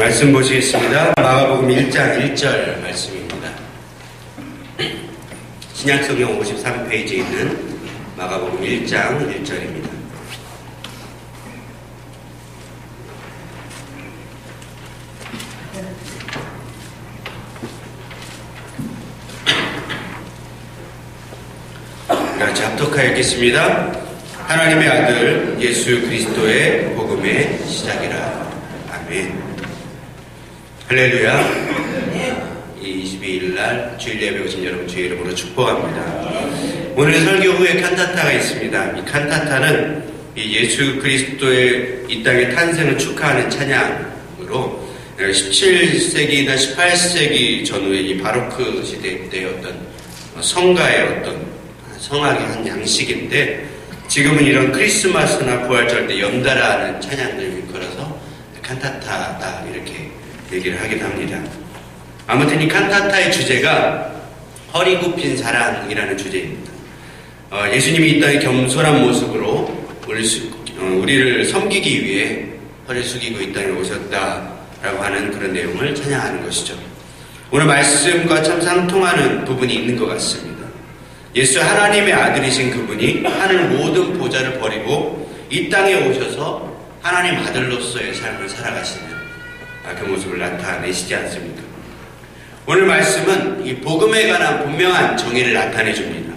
말씀 보시겠습니다. 마가복음 1장 1절 말씀입니다. 신약성경 53페이지에 있는 마가복음 1장 1절입니다. 같이 합독하여 읽겠습니다. 하나님의 아들 예수 그리스도의 복음의 시작이라. 아멘. 할렐루야. 이 22일 날 주일 예배 오신 여러분 주의 이름으로 축복합니다. 오늘 설교 후에 칸타타가 있습니다. 이 칸타타는 이 예수 그리스도의 이 땅의 탄생을 축하하는 찬양으로 17세기나 18세기 전후의 이 바로크 시대 때의 어떤 성가의 어떤 성악의 한 양식인데, 지금은 이런 크리스마스나 부활절 때 연달아 하는 찬양들 일컬어서 칸타타다 이렇게 얘기를 하기도 합니다. 아무튼 이 칸타타의 주제가 허리 굽힌 사랑이라는 주제입니다. 예수님이 이 땅에 겸손한 모습으로 우리를 섬기기 위해 허리를 숙이고 이 땅에 오셨다라고 하는 그런 내용을 찬양하는 것이죠. 오늘 말씀과 참 상통하는 부분이 있는 것 같습니다. 예수 하나님의 아들이신 그분이 하늘 모든 보좌를 버리고 이 땅에 오셔서 하나님 아들로서의 삶을 살아가시는 그 모습을 나타내시지 않습니까? 오늘 말씀은 이 복음에 관한 분명한 정의를 나타내줍니다.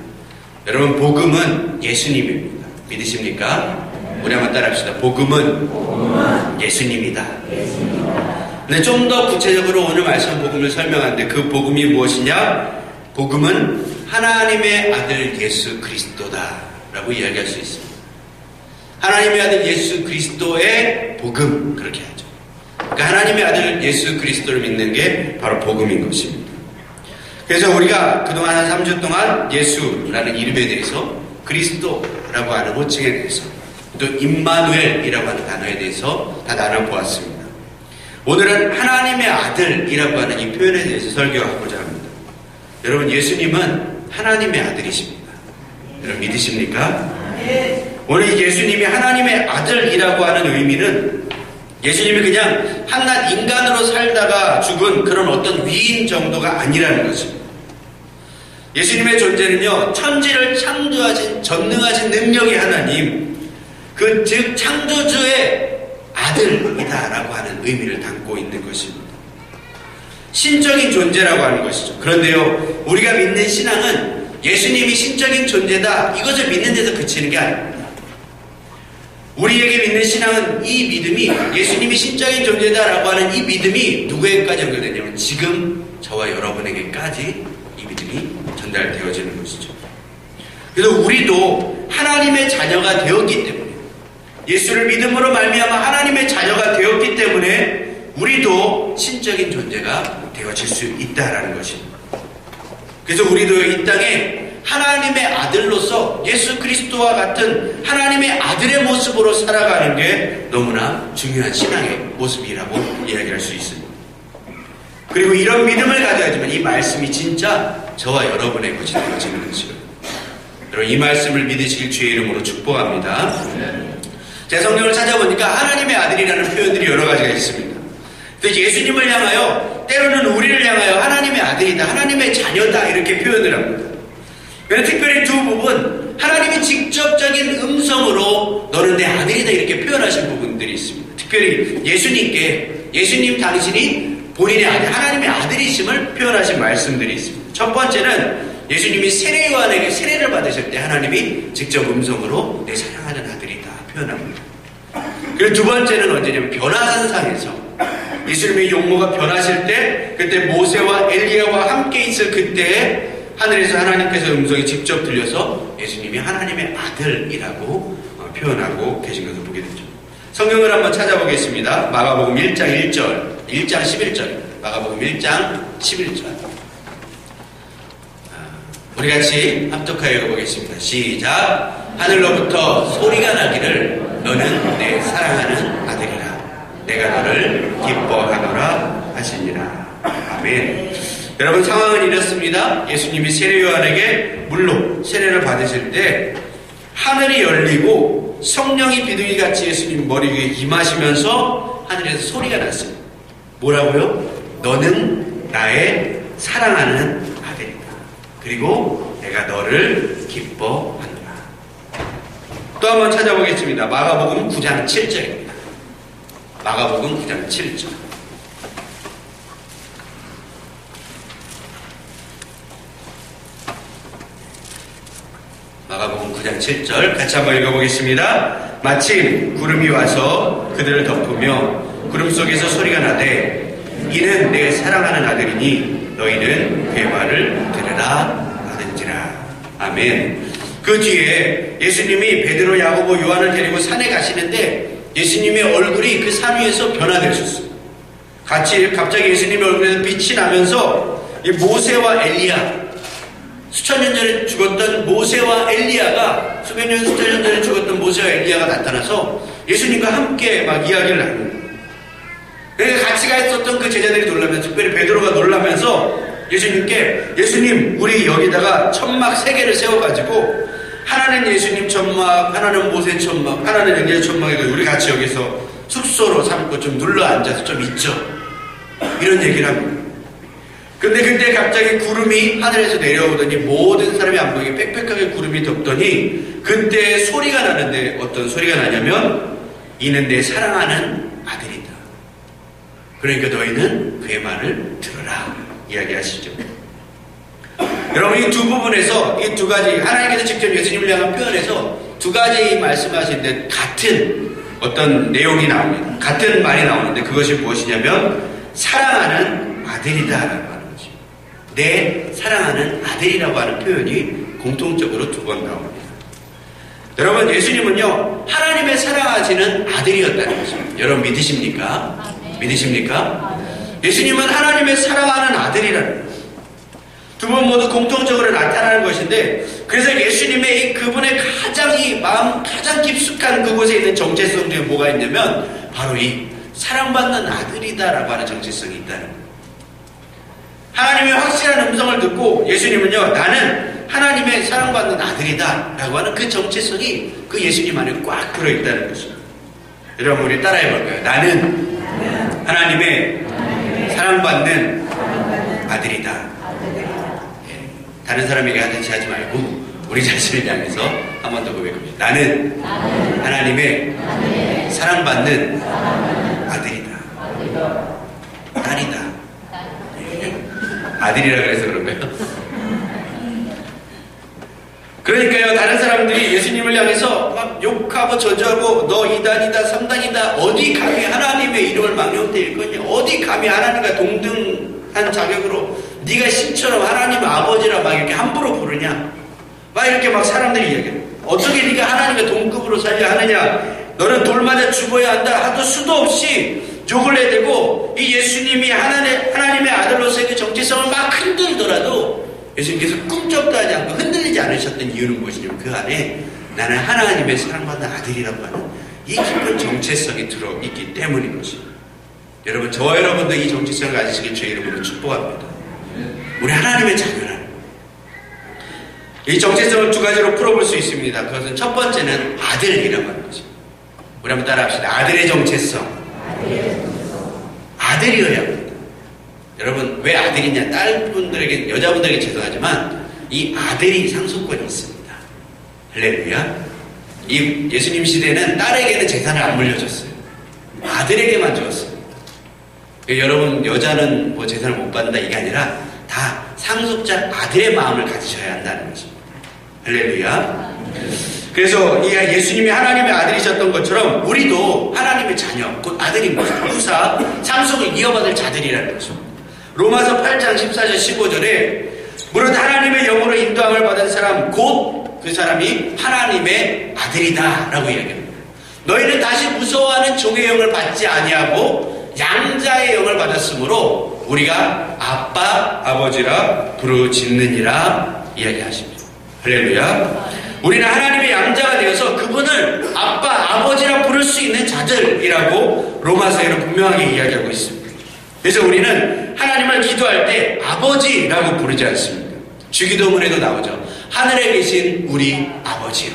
여러분, 복음은 예수님입니다. 믿으십니까? 우리 한번 따라합시다. 복음은 예수님이다. 근데 좀 더 구체적으로 오늘 말씀 복음을 설명하는데, 그 복음이 무엇이냐? 복음은 하나님의 아들 예수 그리스도다 라고 이야기할 수 있습니다. 하나님의 아들 예수 그리스도의 복음, 그렇게 하죠. 그러니까 하나님의 아들 예수 그리스도를 믿는 게 바로 복음인 것입니다. 그래서 우리가 그동안 한 3주 동안 예수라는 이름에 대해서, 그리스도라고 하는 호칭에 대해서, 또 임마누엘이라고 하는 단어에 대해서 다 나눠보았습니다. 오늘은 하나님의 아들이라고 하는 이 표현에 대해서 설교하고자 합니다. 여러분, 예수님은 하나님의 아들이십니다. 여러분, 믿으십니까? 오늘 예수님이 하나님의 아들이라고 하는 의미는 예수님이 그냥 한낱 인간으로 살다가 죽은 그런 어떤 위인 정도가 아니라는 것입니다. 예수님의 존재는요, 천지를 창조하신 전능하신 능력의 하나님, 즉 창조주의 아들이다라고 하는 의미를 담고 있는 것입니다. 신적인 존재라고 하는 것이죠. 그런데요, 우리가 믿는 신앙은 예수님이 신적인 존재다, 이것을 믿는 데서 그치는 게 아닙니다. 우리에게 믿는 신앙은 이 믿음이 예수님이 신적인 존재다라고 하는 이 믿음이 누구에게까지 연결되냐면 지금 저와 여러분에게까지 이 믿음이 전달되어지는 것이죠. 그래서 우리도 하나님의 자녀가 되었기 때문에, 예수를 믿음으로 말미암아 하나님의 자녀가 되었기 때문에 우리도 신적인 존재가 되어질 수 있다라는 것입니다. 그래서 우리도 이 땅에 하나님의 아들로서 예수 그리스도와 같은 하나님의 아들의 모습으로 살아가는 게 너무나 중요한 신앙의 모습이라고 이야기할 수 있습니다. 그리고 이런 믿음을 가져야지만 이 말씀이 진짜 저와 여러분의 것이 되어지는 것이거든요. 여러분, 이 말씀을 믿으실 주의 이름으로 축복합니다. 제 성경을 찾아보니까 하나님의 아들이라는 표현들이 여러 가지가 있습니다. 예수님을 향하여, 때로는 우리를 향하여 하나님의 아들이다, 하나님의 자녀다 이렇게 표현을 합니다. 그런데 특별히 두 부분, 하나님이 직접적인 음성으로 너는 내 아들이다 이렇게 표현하신 부분들이 있습니다. 특별히 예수님 당신이 본인의 아들, 하나님의 아들이심을 표현하신 말씀들이 있습니다. 첫 번째는 예수님이 세례 요한에게 세례를 받으실 때 하나님이 직접 음성으로 내 사랑하는 아들이다 표현합니다. 그리고 두 번째는 언제냐면 변화산상에서 예수님의 용모가 변하실 때, 그때 모세와 엘리야와 함께 있을 그때에 하늘에서 하나님께서 음성이 직접 들려서 예수님이 하나님의 아들이라고 표현하고 계신 것을 보게 되죠. 성경을 한번 찾아보겠습니다. 마가복음 1장 11절. 마가복음 1장 11절. 우리 같이 합독하여 읽어보겠습니다. 시작. 하늘로부터 소리가 나기를 너는 내 사랑하는 아들이라. 내가 너를 기뻐하노라 하시니라. 아멘. 여러분, 상황은 이렇습니다. 예수님이 세례 요한에게 물로 세례를 받으실 때 하늘이 열리고 성령이 비둘기같이 예수님 머리 위에 임하시면서 하늘에서 소리가 났습니다. 뭐라고요? 너는 나의 사랑하는 아들이다. 그리고 내가 너를 기뻐하노라. 또 한번 찾아보겠습니다. 마가복음 9장 7절입니다. 마가복음 9장 7절. 마가복음 9장 7절 같이 한번 읽어보겠습니다. 마침 구름이 와서 그들을 덮으며 구름 속에서 소리가 나되 이는 내 사랑하는 아들이니 너희는 그의 말을 들으라 하는지라. 아멘. 그 뒤에 예수님이 베드로, 야고보, 요한을 데리고 산에 가시는데 예수님의 얼굴이 그 산 위에서 변화되셨어요. 갑자기 예수님의 얼굴에서 빛이 나면서 이 모세와 엘리야, 수천 년 전에 죽었던 모세와 엘리야가, 수천 년 전에 죽었던 모세와 엘리야가 나타나서 예수님과 함께 막 이야기를 나눕니다. 그러니까 같이 가 있었던 그 제자들이 놀라면서, 특별히 베드로가 놀라면서 예수님께, 예수님 우리 여기다가 천막 3개를 세워가지고 하나는 예수님 천막, 하나는 모세 천막, 하나는 엘리야 천막에 우리 같이 여기서 숙소로 삼고 좀 눌러 앉아서 좀 있죠. 이런 얘기를 합니다. 근데 그때 갑자기 구름이 하늘에서 내려오더니 모든 사람이 안 보이게 빽빽하게 구름이 덮더니 그때 소리가 나는데 어떤 소리가 나냐면 이는 내 사랑하는 아들이다. 그러니까 너희는 그의 말을 들어라 이야기하시죠. 여러분 이 두 부분에서 이 두 가지 하나님께서 직접 예수님을 향한 표현에서 두 가지 말씀하시는데 같은 어떤 내용이 나옵니다. 같은 말이 나오는데 그것이 무엇이냐면 사랑하는 아들이다라고 하는 거죠. 내 사랑하는 아들이라고 하는 표현이 공통적으로 두 번 나옵니다. 여러분 예수님은요 하나님의 사랑하시는 아들이었다는 거죠. 여러분 믿으십니까? 믿으십니까? 예수님은 하나님의 사랑하는 아들이라는 거예요. 두 분 모두 공통적으로 나타나는 것인데 그래서 예수님의 그분의 마음 가장 깊숙한 그곳에 있는 정체성 중에 뭐가 있냐면 바로 이 사랑받는 아들이다라고 하는 정체성이 있다는 거예요. 하나님의 확실한 음성을 듣고 예수님은요 나는 하나님의 사랑받는 아들이다 라고 하는 그 정체성이 그 예수님 안에 꽉 들어있다는 것입니다. 여러분 우리 따라해볼까요? 나는 하나님의 사랑받는 아들이다. 다른 사람에게 하듯이 하지 말고 우리 자신을 향해서 한 번 더 고백합니다. 나는 하나님의 사랑받는 아들이다. 딸이다. 아들이라 그래서 그런가요? 그러니까요 다른 사람들이 예수님을 향해서 막 욕하고 저주하고 너 2단이다 3단이다 어디 감히 하나님의 이름을 망령되일 거냐 어디 감히 하나님과 동등한 자격으로 네가 신처럼 하나님 아버지라 막 이렇게 함부로 부르냐 막 이렇게 막 사람들이 이야기해요. 어떻게 네가 하나님과 동급으로 살려 하느냐 너는 돌 맞아 죽어야 한다 하도 수도 없이 욕을 내대고 이 예수님이 하나님의 아들로서의 그 정체성을 막 흔들더라도 예수님께서 꿈쩍도 하지 않고 흔들리지 않으셨던 이유는 무엇이냐면 그 안에 나는 하나님의 사랑받는 아들이라고 하는 이 깊은 정체성이 들어있기 때문인 것입니다. 여러분 저와 여러분도 이 정체성을 가지시길 주의 이름으로 축복합니다. 우리 하나님의 자녀라는 이 정체성을 두 가지로 풀어볼 수 있습니다. 그것은 첫 번째는 아들이라고 하는 것입니다. 우리 한번 따라합시다. 아들의 정체성. 아들이어야 합니다. 여러분 왜 아들이냐 딸분들에게 여자분들에게 죄송하지만 이 아들이 상속권이 있습니다. 할렐루야. 이 예수님 시대는 딸에게는 재산을 안 물려줬어요. 아들에게만 주었습니다. 여러분 여자는 뭐 재산을 못 받는다 이게 아니라 다 상속자 아들의 마음을 가지셔야 한다는 것입니다. 할렐루야. 그래서 이 예수님이 하나님의 아들이셨던 것처럼 우리도 하나님의 자녀 곧 아들인 것입니다. 후사 상속을 이어받을 자들이라는 것입니다. 로마서 8장 14절 15절에 무릇 하나님의 영으로 인도함을 받은 사람 곧 그 사람이 하나님의 아들이다 라고 이야기합니다. 너희는 다시 무서워하는 종의 영을 받지 아니하고 양자의 영을 받았으므로 우리가 아빠 아버지라 부르짖느니라 이야기하십니다. 할렐루야. 우리는 하나님의 양자가 되어서 그분을 아빠 아버지라 부를 수 있는 자들이라고 로마서에는 분명하게 이야기하고 있습니다. 그래서 우리는 하나님을 기도할 때 아버지라고 부르지 않습니다. 주기도문에도 나오죠. 하늘에 계신 우리 아버지요.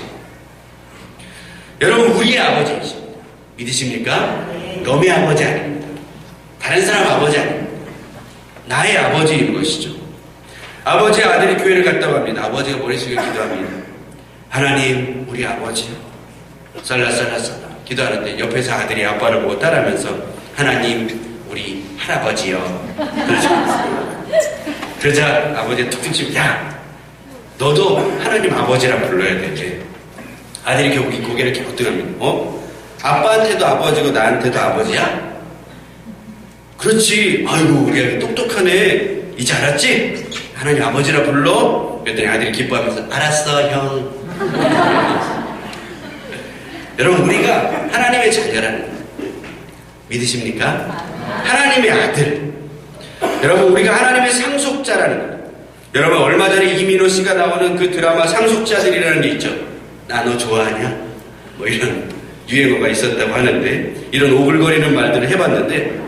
여러분 우리의 아버지이십니다. 믿으십니까? 너의 아버지 아닙니다. 다른 사람 아버지 아닙니다. 나의 아버지인 것이죠. 아버지의 아들이 교회를 갔다고 합니다. 아버지가 머릿속에 기도합니다. 하나님, 우리 아버지요. 쌀라쌀라쌀라 기도하는데 옆에서 아들이 아빠를 보고 따라하면서 하나님, 우리 할아버지요. 그러자 아버지가 툭툭 치면 야, 너도 하나님 아버지라 불러야 돼. 아들이 고개를 갸우뚱합니다. 아빠한테도 아버지고 나한테도 아버지야? 그렇지. 아이고, 우리 아들 똑똑하네. 이제 알았지? 하나님 아버지라 불러? 그랬더니 아들이 기뻐하면서 알았어, 형. 여러분, 우리가 하나님의 자녀라는 거 믿으십니까? 하나님의 아들. 여러분, 우리가 하나님의 상속자라는 거. 여러분, 얼마 전에 이민호 씨가 나오는 그 드라마 상속자들이라는 게 있죠. 나 너 좋아하냐? 뭐 이런 유행어가 있었다고 하는데, 이런 오글거리는 말들을 해봤는데,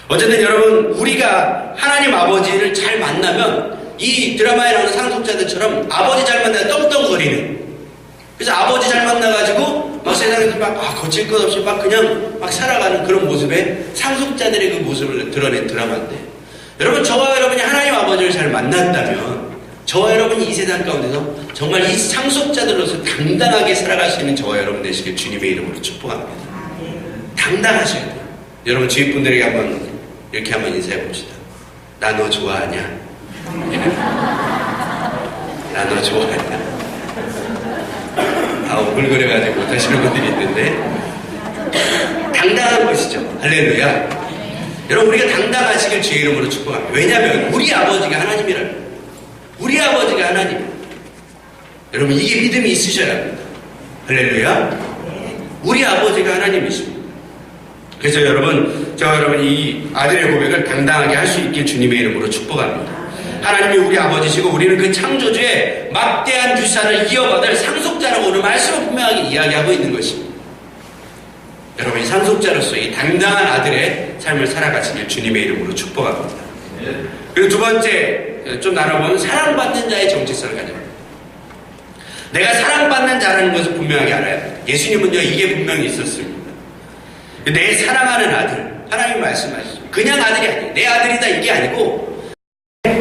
어쨌든 여러분, 우리가 하나님 아버지를 잘 만나면 이 드라마에 나오는 상속자들처럼 아버지 잘 만나면 떵떵거리는, 그래서 아버지 잘 만나가지고 막 세상에서 막 거칠 것 없이 막 그냥 막 살아가는 그런 모습에 상속자들의 그 모습을 드러낸 드라마인데, 여러분, 저와 여러분이 하나님 아버지를 잘 만났다면 저와 여러분이 이 세상 가운데서 정말 이 상속자들로서 당당하게 살아갈 수 있는 저와 여러분 되시길 주님의 이름으로 축복합니다. 당당하셔야 돼요. 여러분, 주위 분들에게 이렇게 한번 인사해 봅시다. 나 너 좋아하냐? 나 너 좋아하냐? 오글거려가지고 못하시는 분들이 있는데, 당당한 것이죠. 할렐루야. 여러분, 우리가 당당하시길 주의 이름으로 축복합니다. 왜냐하면 우리 아버지가 하나님이라는 거예요. 우리 아버지가 하나님. 여러분, 이게 믿음이 있으셔야 합니다. 할렐루야. 우리 아버지가 하나님이십니다. 그래서 여러분, 저와 여러분 이 아들의 고백을 당당하게 할 수 있게 주님의 이름으로 축복합니다. 하나님이 우리 아버지시고 우리는 그 창조주의 막대한 유산을 이어받을 상속자라고 오늘 말씀을 분명하게 이야기하고 있는 것입니다. 여러분, 이 상속자로서 이 당당한 아들의 삶을 살아가시길 주님의 이름으로 축복합니다. 그리고 두 번째 좀 나눠보면 사랑받는 자의 정체성을 가져요. 내가 사랑받는 자라는 것을 분명하게 알아야 합니다. 예수님은요, 이게 분명히 있었습니다. 내 사랑하는 아들, 하나님 말씀하시죠. 그냥 아들이 아니에요. 내 아들이다 이게 아니고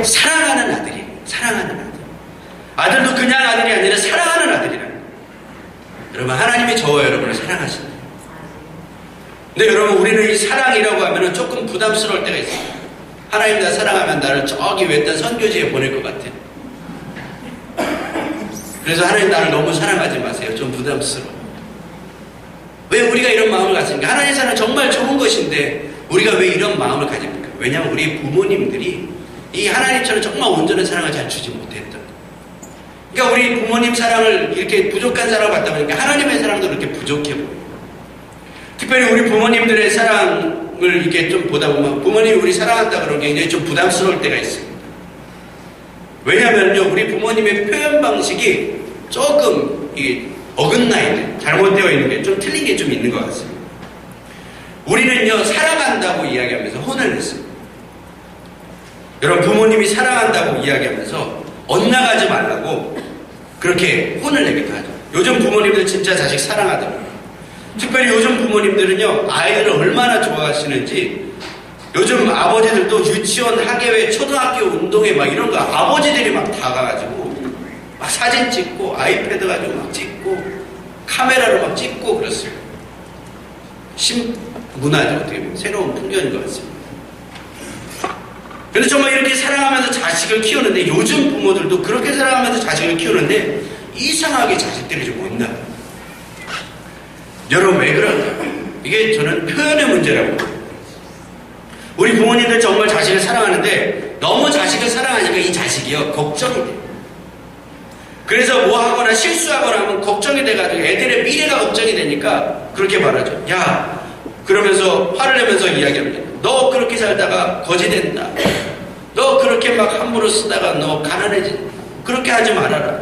사랑하는 아들이에요. 사랑하는 아들. 아들도 그냥 아들이 아니라 사랑하는 아들이라는 거예요. 여러분, 하나님이 저와 여러분을 사랑하십니다. 근데 여러분, 우리는 이 사랑이라고 하면 조금 부담스러울 때가 있어요. 하나님 나 사랑하면 나를 저기 외딴 선교지에 보낼 것 같아. 그래서 하나님 나를 너무 사랑하지 마세요. 좀 부담스러워. 왜 우리가 이런 마음을 가집니까? 하나님 사랑 정말 좋은 것인데 우리가 왜 이런 마음을 가집니까? 왜냐하면 우리 부모님들이 이 하나님처럼 정말 온전한 사랑을 잘 주지 못했던. 그러니까 우리 부모님 사랑을 이렇게 부족한 사랑을 받다 보니까 하나님의 사랑도 그렇게 부족해 보여요. 특별히 우리 부모님들의 사랑을 이렇게 좀 보다 보면 부모님이 우리 사랑한다 그러는 게 굉장히 좀 부담스러울 때가 있습니다. 왜냐하면요, 우리 부모님의 표현 방식이 조금 이게 어긋나 있는, 잘못되어 있는 게 좀 틀린 게 좀 있는 것 같습니다. 우리는요, 사랑한다고 이야기하면서 혼을 냈습니다. 여러분, 부모님이 사랑한다고 이야기하면서 엇나가지 말라고 그렇게 혼을 내기도 하죠. 요즘 부모님들 진짜 자식 사랑하더라고요. 특별히 요즘 부모님들은요, 아이들을 얼마나 좋아하시는지 요즘 아버지들도 유치원, 학예회, 초등학교 운동회 막 이런 거 아버지들이 막 다 가가지고 막 사진 찍고 아이패드 가지고 막 찍고 카메라로 막 찍고 그렇습니다. 신문화죠. 어떻게 보면 새로운 풍경인 것 같습니다. 그런데 정말 이렇게 사랑하면서 자식을 키우는데 요즘 부모들도 그렇게 사랑하면서 자식을 키우는데 이상하게 자식들이 좀 못 나가요. 여러분, 왜 그럴까요? 이게 저는 표현의 문제라고 봅니다. 우리 부모님들 정말 자식을 사랑하는데 너무 자식을 사랑하니까 이 자식이요, 걱정이 돼요. 그래서 뭐 하거나 실수하거나 하면 걱정이 돼가지고 애들의 미래가 걱정이 되니까 그렇게 말하죠. 야, 그러면서 화를 내면서 이야기합니다. 너 그렇게 살다가 거지 된다. 너 그렇게 막 함부로 쓰다가 너 가난해진다. 그렇게 하지 말아라.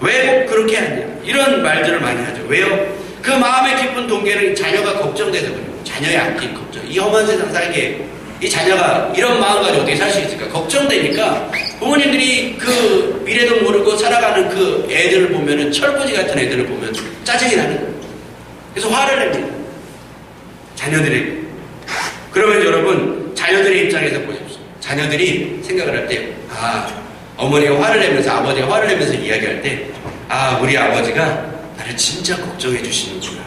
왜 그렇게 하냐. 이런 말들을 많이 하죠. 왜요? 그 마음의 깊은 동기는 자녀가 걱정돼서 그래요. 자녀의 앞길 걱정. 이 험한 세상 살기에 이 자녀가 이런 마음 가지고 어떻게 살 수 있을까? 걱정되니까 부모님들이 그 미래도 모르고 살아가는 그 애들을 보면은, 철부지 같은 애들을 보면 짜증이 나는 거예요. 그래서 화를 냅니다. 자녀들에게. 그러면 여러분 자녀들의 입장에서 보십시오. 자녀들이 생각을 할 때 어머니가 화를 내면서 아버지가 화를 내면서 이야기할 때 우리 아버지가 나를 진짜 걱정해 주시는구나.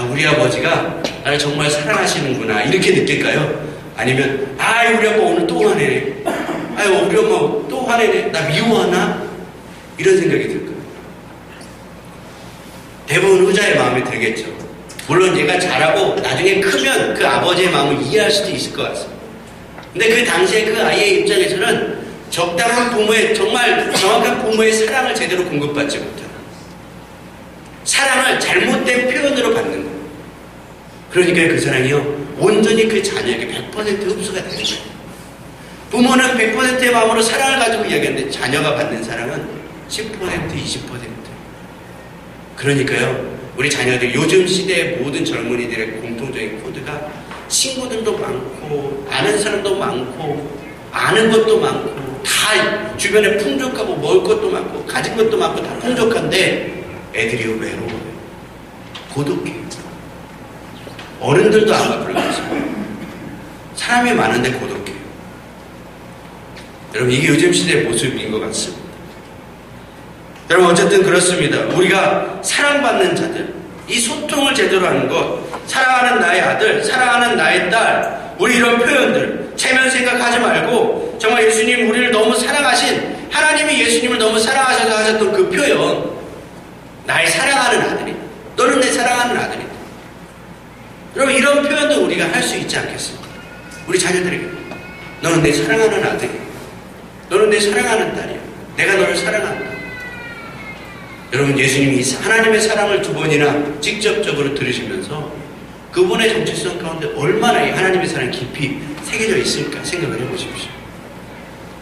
우리 아버지가 나를 정말 사랑하시는구나. 이렇게 느낄까요? 아니면 우리 아빠 오늘 또 화내네. 우리 엄마 또 화내네. 나 미워하나? 이런 생각이 들까요? 대부분 후자의 마음이 들겠죠. 물론 얘가 잘하고 나중에 크면 그 아버지의 마음을 이해할 수도 있을 것 같습니다. 근데 그 당시에 그 아이의 입장에서는 적당한 부모의, 정말 정확한 부모의 사랑을 제대로 공급받지 못하는, 사랑을 잘못된 표현으로 받는 거예요. 그러니까 그 사랑이요, 온전히 그 자녀에게 100% 흡수가 되는 거예요. 부모는 100%의 마음으로 사랑을 가지고 이야기하는데 자녀가 받는 사랑은 10%, 20%. 그러니까요, 우리 자녀들, 요즘 시대의 모든 젊은이들의 공통적인 코드가 친구들도 많고 아는 사람도 많고 아는 것도 많고 다 주변에 풍족하고 먹을 것도 많고 가진 것도 많고 다 풍족한데 애들이 외로워요. 고독해요. 어른들도 아마 그럴 것입니다. 사람이 많은데 고독해요. 여러분, 이게 요즘 시대의 모습인 것 같습니다. 여러분, 어쨌든 그렇습니다. 우리가 사랑받는 자들, 이 소통을 제대로 하는 것, 사랑하는 나의 아들, 사랑하는 나의 딸, 우리 이런 표현들 체면 생각하지 말고 정말 예수님 우리를 너무 사랑하신, 하나님이 예수님을 너무 사랑하셔서 하셨던 그 표현, 나의 사랑하는 아들이, 너는 내 사랑하는 아들이다. 여러분, 이런 표현도 우리가 할 수 있지 않겠습니까? 우리 자녀들에게 너는 내 사랑하는 아들이야, 너는 내 사랑하는 딸이야, 내가 너를 사랑한다. 여러분, 예수님이 하나님의 사랑을 2번이나 직접적으로 들으시면서 그분의 정체성 가운데 얼마나 하나님의 사랑이 깊이 새겨져 있을까 생각을 해보십시오.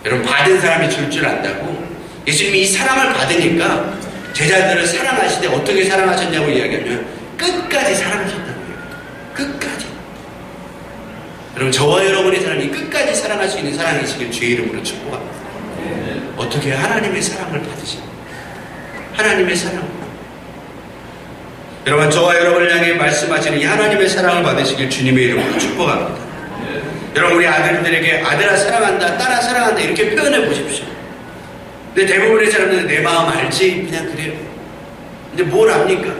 여러분, 받은 사람이 줄 줄 안다고 예수님이 이 사랑을 받으니까 제자들을 사랑하시되 어떻게 사랑하셨냐고 이야기하면 끝까지 사랑하셨다고 해요. 끝까지. 여러분, 저와 여러분의 사랑이 끝까지 사랑할 수 있는 사랑이시길 주의 이름으로 축복합니다. 어떻게 하나님의 사랑을 받으십니까? 하나님의 사랑. 여러분, 저와 여러분을 향해 말씀하시는 이 하나님의 사랑을 받으시길 주님의 이름으로 축복합니다. 여러분, 우리 아들들에게 아들아 사랑한다, 딸아 사랑한다 이렇게 표현해 보십시오. 근데 대부분의 사람들은 내 마음 알지? 그냥 그래요. 근데 뭘 압니까?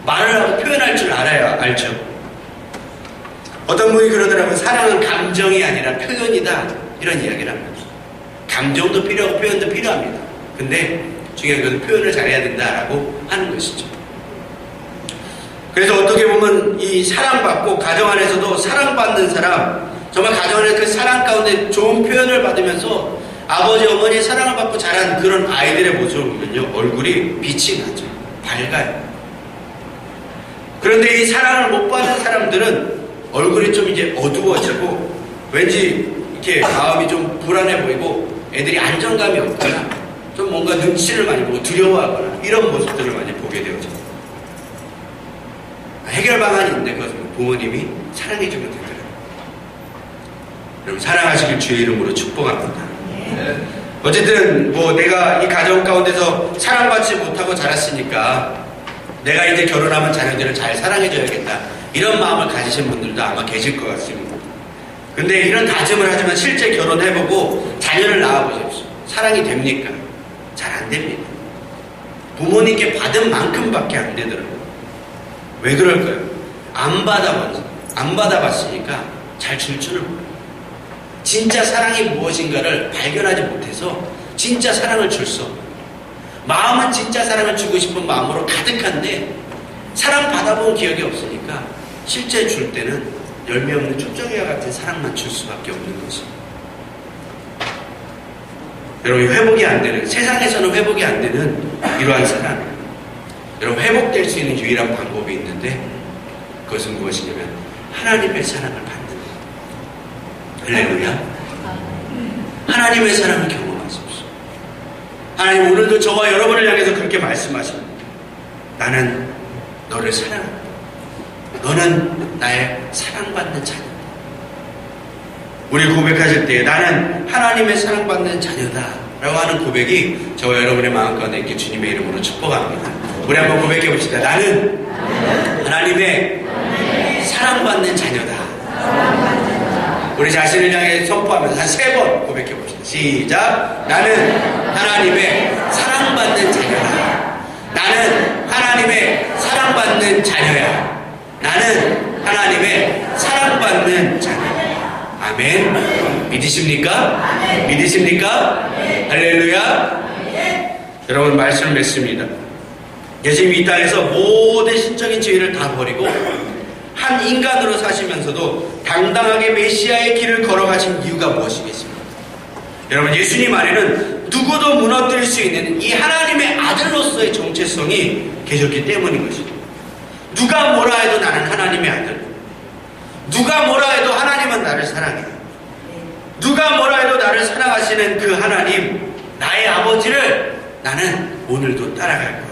말을 하고 표현할 줄 알죠. 어떤 분이 그러더라고요. 사랑은 감정이 아니라 표현이다, 이런 이야기를 합니다. 감정도 필요하고 표현도 필요합니다. 근데 중요한 것은 표현을 잘해야 된다라고 하는 것이죠. 그래서 어떻게 보면 이 사랑받고 가정 안에서도 사랑받는 사람, 정말 가정 안에서 그 사랑 가운데 좋은 표현을 받으면서 아버지 어머니의 사랑을 받고 자란 그런 아이들의 모습을 보면요, 얼굴이 빛이 나죠. 밝아요. 그런데 이 사랑을 못 받는 사람들은 얼굴이 좀 이제 어두워지고 왠지 이렇게 마음이 좀 불안해 보이고 애들이 안정감이 없거나 좀 뭔가 눈치를 많이 보고 두려워하거나 이런 모습들을 많이 보게 되어져. 해결 방안이 있는데 그것은 부모님이 사랑해주면 되더라고요. 여러분, 사랑하시길 주의 이름으로 축복합니다. 어쨌든 내가 이 가정 가운데서 사랑받지 못하고 자랐으니까 내가 이제 결혼하면 자녀들을 잘 사랑해줘야겠다, 이런 마음을 가지신 분들도 아마 계실 것 같습니다. 근데 이런 다짐을 하지만 실제 결혼해보고 자녀를 낳아보십시오. 사랑이 됩니까? 잘 안 됩니다. 부모님께 받은 만큼밖에 안 되더라고요. 왜 그럴까요? 안 받아봤으니까 잘 줄 줄을 몰라요. 진짜 사랑이 무엇인가를 발견하지 못해서 진짜 사랑을 줄 수 없어요. 마음은 진짜 사랑을 주고 싶은 마음으로 가득한데 사랑 받아본 기억이 없으니까 실제 줄 때는 열매 없는 촉정이와 같은 사랑만 줄 수밖에 없는 것입니다. 여러분, 회복이 안 되는, 세상에서는 회복이 안 되는 이러한 사랑, 여러분, 회복될 수 있는 유일한 방법이 있는데 그것은 무엇이냐면 하나님의 사랑을 받는 것. 할렐루야. 하나님의 사랑을 경험하십시오. 하나님 오늘도 저와 여러분을 향해서 그렇게 말씀하십니다. 나는 너를 사랑한다. 너는 나의 사랑받는 자녀다. 우리 고백하실 때 나는 하나님의 사랑받는 자녀다 라고 하는 고백이 저와 여러분의 마음 가운데 있게 주님의 이름으로 축복합니다. 우리 한번 고백해 봅시다. 나는 하나님의 사랑받는 자녀다. 우리 자신을 향해 선포하면서 한 3번 고백해 봅시다. 시작. 나는 하나님의 사랑받는 자녀야. 나는 하나님의 사랑받는 자녀야. 나는 하나님의 사랑받는 자녀야. 아멘. 믿으십니까? 믿으십니까? 할렐루야. 여러분, 말씀을 맺습니다. 예수님이 이 땅에서 모든 신적인 지위를 다 버리고 한 인간으로 사시면서도 당당하게 메시아의 길을 걸어가신 이유가 무엇이겠습니까? 여러분, 예수님 안에는 누구도 무너뜨릴 수 있는 이 하나님의 아들로서의 정체성이 계셨기 때문인 것입니다. 누가 뭐라 해도 나는 하나님의 아들. 누가 뭐라 해도 하나님은 나를 사랑해. 누가 뭐라 해도 나를 사랑하시는 그 하나님, 나의 아버지를 나는 오늘도 따라갈 거예요.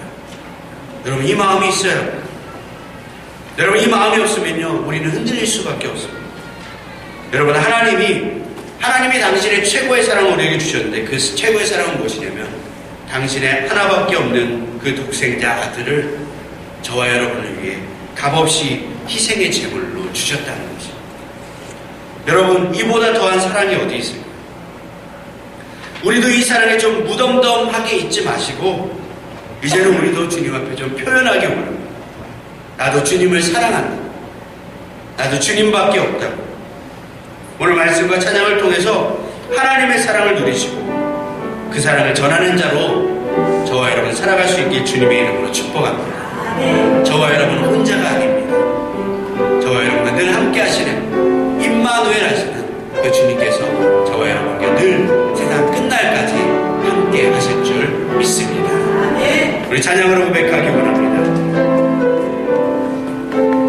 여러분, 이 마음이 있어요. 여러분, 이 마음이 없으면요, 우리는 흔들릴 수밖에 없습니다. 여러분, 하나님이 당신의 최고의 사랑을 우리에게 주셨는데 그 최고의 사랑은 무엇이냐면 당신의 하나밖에 없는 그 독생자 아들을 저와 여러분을 위해 값없이 희생의 제물로 주셨다는 것입니다. 여러분, 이보다 더한 사랑이 어디 있을까요? 우리도 이 사랑에 좀 무덤덤하게 있지 마시고 이제는 우리도 주님 앞에 좀 표현하기 원합니다. 나도 주님을 사랑한다. 나도 주님밖에 없다고. 오늘 말씀과 찬양을 통해서 하나님의 사랑을 누리시고 그 사랑을 전하는 자로 저와 여러분 살아갈 수 있게 주님의 이름으로 축복합니다. 저와 여러분 혼자가 아닙니다. 저와 여러분과 늘 함께 하시는 임마누엘 하시는 그 주님께서 저와 여러분께 늘 세상 끝날까지 함께 하실 줄 믿습니다. 우리 찬양으로 고백하기 원합니다.